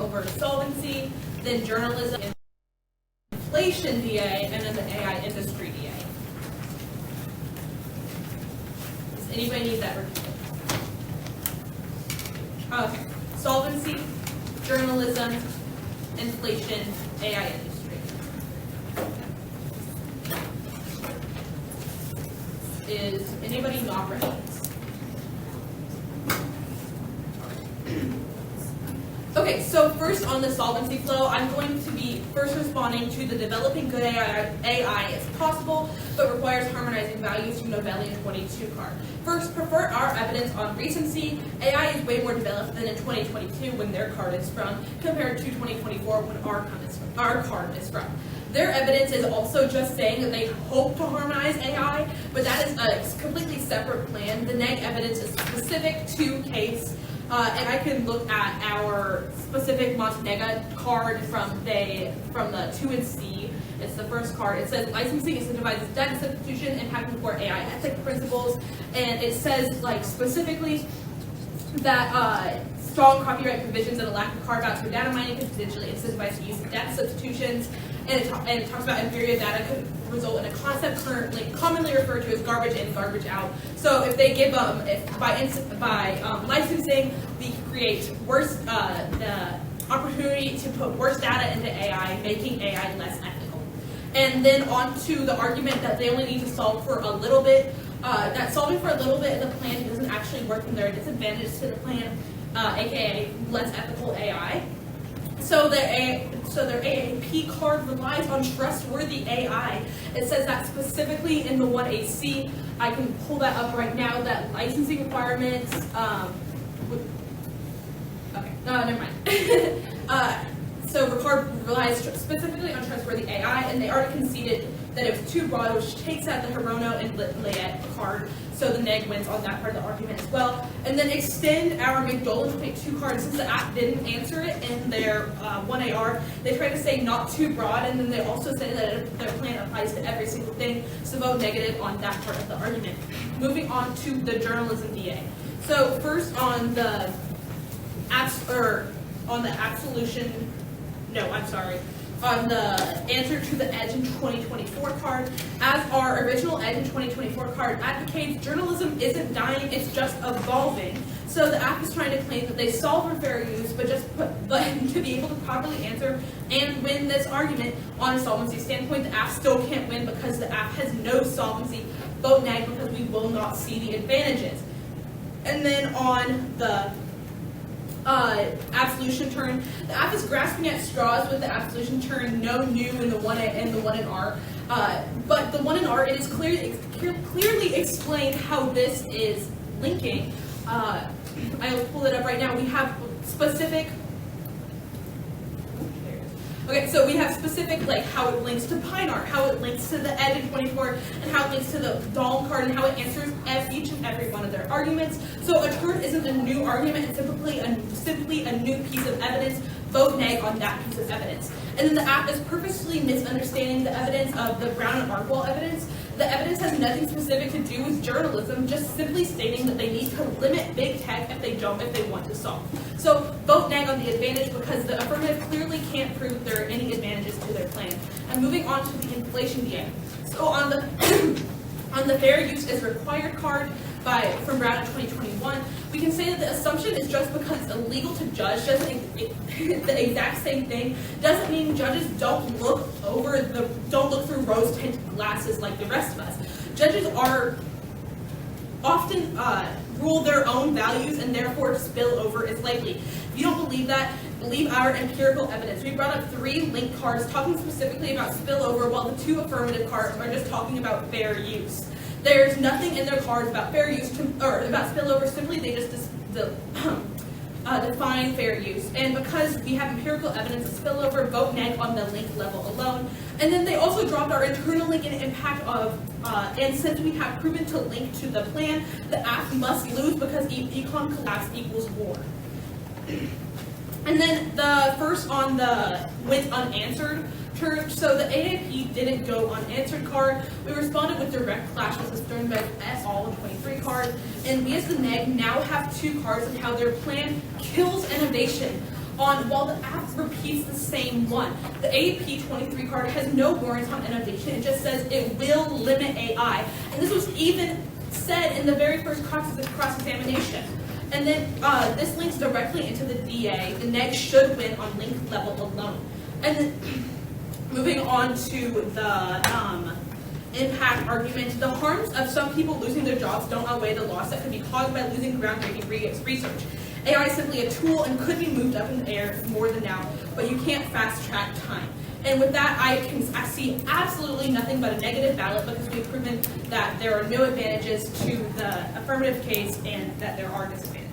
over to solvency, then journalism, inflation DA, and then the AI industry DA. Does anybody need that repeated? Okay. Solvency, journalism, inflation, AI industry. Is anybody not ready? Okay, so first on the solvency flow, I'm going to be first responding to the developing good AI is possible, but requires harmonizing values from Novellian 22 card. First, prefer our evidence on recency. AI is way more developed than in 2022 when their card is from, compared to 2024 when our card is from. Their evidence is also just saying that they hope to harmonize AI, but that is a completely separate plan. The neg evidence is specific to case. And I can look at our specific Montenegro card from the 2&C. It's the first card. It says licensing incentivizes data substitution, impacting core AI ethic principles, and it says like specifically that strong copyright provisions and a lack of carve-outs for data mining could potentially incentivize the use of data substitutions, and it talks about inferior data could result in a concept commonly referred to as garbage in, garbage out. So if they give by licensing, we create worse the opportunity to put worse data into AI, making AI less ethical. And then on to the argument that they only need to solve for a little bit. That solving for a little bit of the plan doesn't actually work, and there are disadvantages to the plan, aka less ethical AI. So their AAP card relies on trustworthy AI. It says that specifically in the 1AC. I can pull that up right now, that licensing requirements, never mind. So Ricard relies specifically on trustworthy AI, and they already conceded that it was too broad, which takes out the Hirono and Layette card, so the neg wins on that part of the argument as well. And then extend our McDolan 22 card, since the app didn't answer it in their 1AR, they tried to say not too broad, and then they also said that their plan applies to every single thing, so vote negative on that part of the argument. Moving on to the journalism DA. So first on the on the answer to the EDGE in 2024 card. As our original EDGE in 2024 card advocates, journalism isn't dying, it's just evolving. So the app is trying to claim that they solve for fair use, but to be able to properly answer and win this argument on a solvency standpoint, the app still can't win because the app has no solvency. Vote neg because we will not see the advantages. And then on the absolution turn, the app is grasping at straws with the absolution turn, no new in the 1 and the 1 and R. But the 1 and R, it is clearly explained how this is linking. I'll pull it up right now. We have specific. Okay, so we have specific, like how it links to Pinar, how it links to the EDGE in 24, and how it links to the Dahlm card, and how it answers each and every one of their arguments. So a turn isn't a new argument, it's simply a new piece of evidence. Vote neg on that piece of evidence. And then the app is purposely misunderstanding the evidence of the Brown and Arkwell evidence. The evidence has nothing specific to do with journalism, just simply stating that they need to limit big tech if they want to solve. So vote neg on the advantage because the affirmative clearly can't prove there are any advantages to their plan. And moving on to the inflation DA. So on the on the fair use is required card from Brown in 2021, we can say that the assumption is just because it's illegal to judge doesn't the exact same thing doesn't mean judges don't look through rose-tinted glasses like the rest of us. Judges are often rule their own values and therefore spillover is likely. If you don't believe that, believe our empirical evidence. We brought up 3 linked cards talking specifically about spillover, while the 2 affirmative cards are just talking about fair use. There's nothing in their cards about fair use or about spillover. Simply, they just define fair use. And because we have empirical evidence of spillover, vote neg on the link level alone. And then they also dropped our internal link and impact of. And since we have proven to link to the plan, the app must lose because econ collapse equals war. And then the first on the went unanswered turn. So the AAP didn't go unanswered card. We responded with direct clash with the Sternberg S all in 23 card. And we as the neg now have 2 cards on how their plan kills innovation. while the app repeats the same one. The AP 23 card has no warrants on innovation. It just says it will limit AI. And this was even said in the very first cross-examination. And then this links directly into the DA. The neg should win on link level alone. And then moving on to the impact argument, the harms of some people losing their jobs don't outweigh the loss that could be caused by losing groundbreaking research. AI is simply a tool and could be moved up in the air more than now, but you can't fast track time. And with that, I see absolutely nothing but a negative ballot because we've proven that there are no advantages to the affirmative case and that there are disadvantages.